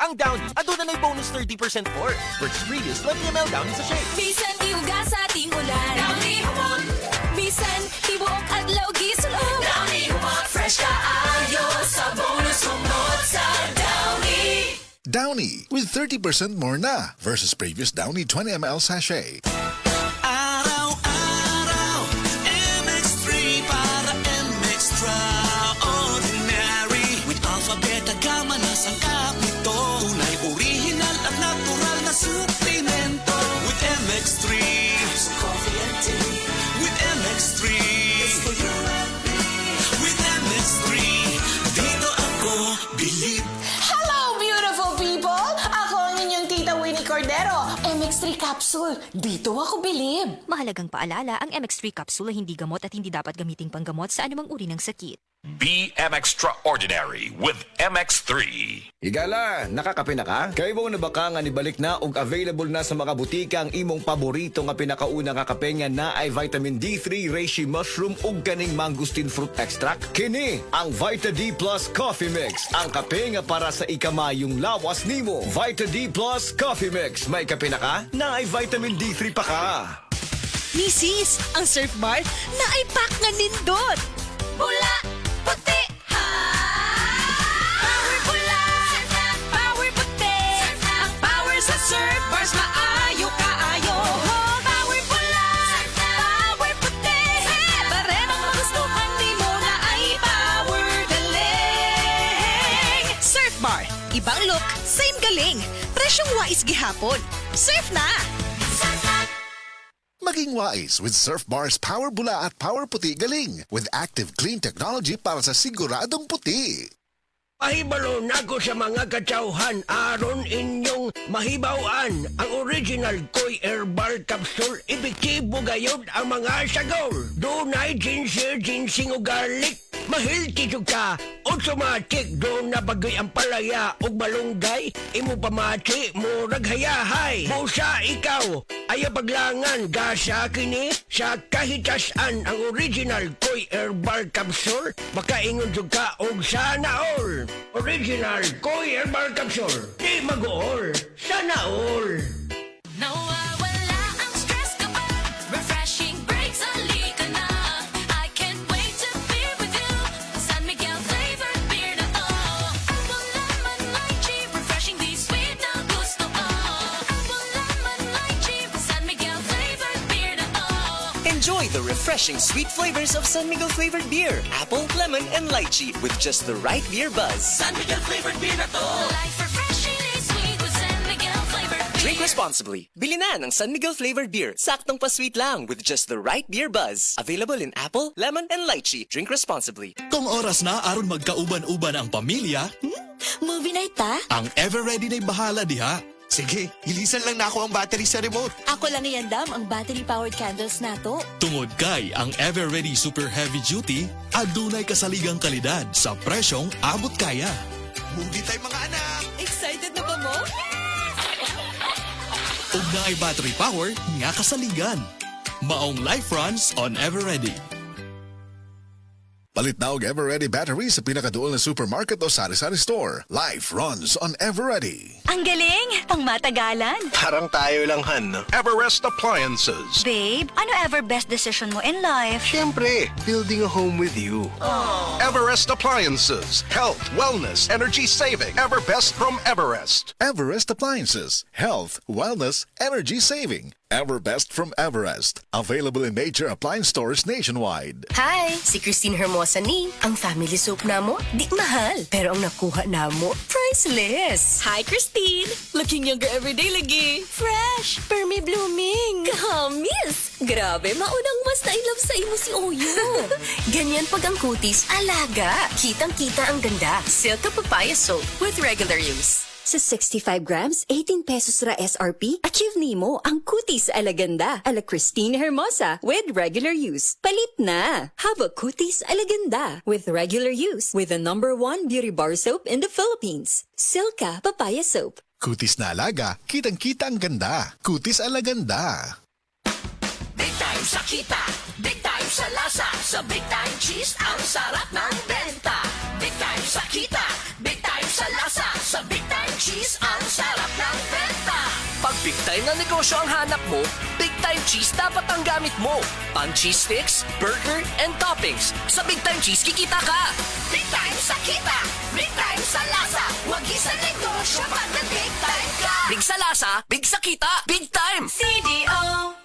Ang Downy, aduna na'y bonus 30% for. Works previous 20ml Downy sa shake. Bisan iuga sa ating ulan. Downy humot. Bisan tibuok adlaw gisulod. Downy humot. Fresh kaayo sa bonus humot sa Downy. Downy with 30% more na versus previous Downy 20ml sachet. Araw-araw, MX3 para MX-Traordinary. With alpha, beta, gamma na sangkap nito. Tunay, original at natural na suplemento. With MX3, so coffee and tea. With MX3, it's for you and me. With MX3, dito ako bilib. Hello, beautiful people! Ako ang inyong tita Winnie Cordero. MX3 capsule. Dito ako bilib. Mahalagang paalala, ang MX3 capsule ay hindi gamot at hindi dapat gamiting panggamot sa anumang uri ng sakit. Be extraordinary with MX3. Higala, nakakape na ka? Kaya mo na baka nga nibalik na ug available na sa mga butika ang imong paborito nga pinakauna nga kape nga na ay vitamin D3, reishi mushroom ug ganing mangosteen fruit extract? Kini ang Vita D Plus Coffee Mix. Ang kape nga para sa ikamayong lawas nimo. Vita D Plus Coffee Mix. May kape na ka? Na ay vitamin D3 pa ka. Misis, ang Surf Bar na ay pack nga nindot. Bula, puti, ha! Power bula, power puti. Ang power sa Surf Bars maayo kaayo. Power bula, power puti. Parehong magustuhan ni mo na ay power galing. Surf Bar, ibang look, same galing. Presyong wais gihapon. Surf na! Maging wise with Surf Bar's Power Bula at Power Puti Galing with active clean technology para sa siguradong puti. Mahibalo na ko sa mga katsauhan aron inyong mahibawan ang original Koi Herbal Capsule. Epektibo gayod ang mga sagol. Dunay ginseng, ginseng o garlic. Mahilti ka, automatic. Doon na bagay ang palaya o malunggay. Imo pamati, murag hayahay. Busa ikaw, ayaw paglangan. Gasa kini sa kahitasan ang original Koi Herbal Capsule. Makaingon ka og sana all. Original Koi Herbal Capsule. Di mag-all, sana all. Nawawala ang stress kapag refreshing breaks halika na. I can't wait to be with you. San Miguel flavored beer na to. Apple lemon lychee, refreshing di sweet na gusto ko. Apple lemon lychee, San Miguel flavored beer na to. Enjoy the refreshing sweet flavors of San Miguel flavored beer, apple, lemon, and lychee with just the right beer buzz. San Miguel flavored beer na to. Life refreshingly sweet with San Miguel flavored beer. Drink responsibly. Bili na ng San Miguel flavored beer. Saktong pa-sweet lang with just the right beer buzz. Available in apple, lemon, and lychee. Drink responsibly. Kung oras na aron magkauban-uban ang pamilya, Movie night ta? ang Ever Ready na'y bahala diha. Sige, ilisan lang na ako ang battery sa remote. Ako lang iyandam ang battery-powered candles nato. Tungod kay ang Ever Ready Super Heavy Duty, adunay kasaligang kalidad sa presyong abot kaya. Movie time mga anak! Excited na ba mo? Ug naay battery power nga kasaligan. Maong life runs on Ever Ready. Palit na og Everready battery sa pinakaduol na supermarket o sari-sari store. Life runs on Everready. Ang galing! Pang matagalan! Parang tayo lang, Han. Everest Appliances. Babe, ano ever best decision mo in life? Siyempre, building a home with you. Everest Appliances. Health, wellness, energy saving. Everbest from Everest. Everest Appliances. Health, wellness, energy saving. Everbest from Everest. Available in major appliance stores nationwide. Hi! Si Christine Hermosa ni. Ang family soap namo, di mahal. Pero ang nakuha namo, priceless. Hi, Christine! Looking younger everyday lagi. Fresh! Permi blooming! Kamis! Grabe, maunang mas na-inlove sa imo si Oyo. Ganyan pag ang kutis, alaga. Kitang-kita ang ganda. Silka Papaya Soap with regular use. Sa 65 grams, 18 pesos ra SRP, achieve nimo ang kutis alaganda ala Christine Hermosa with regular use. Palit na! Have a kutis alaganda with regular use with the #1 beauty bar soap in the Philippines. Silka Papaya Soap. Kutis na alaga, kitang-kita ang ganda. Kutis alaganda. Big time sa kita, big time sa lasa. Sa Big Time Cheese, ang sarap ng benta. Big time sa kita, big time sa lasa. Sa Big Time cheese ang sarap ng benta. Pag big time na negosyo ang hanap mo, Big Time Cheese dapat ang gamit mo. Pang cheese sticks, burger, and toppings. Sa Big Time Cheese, kikita ka. Big time sa kita, big time sa lasa. Wag sa negosyo pag nag-big time ka. Big sa lasa, big sa kita, big time. CDO.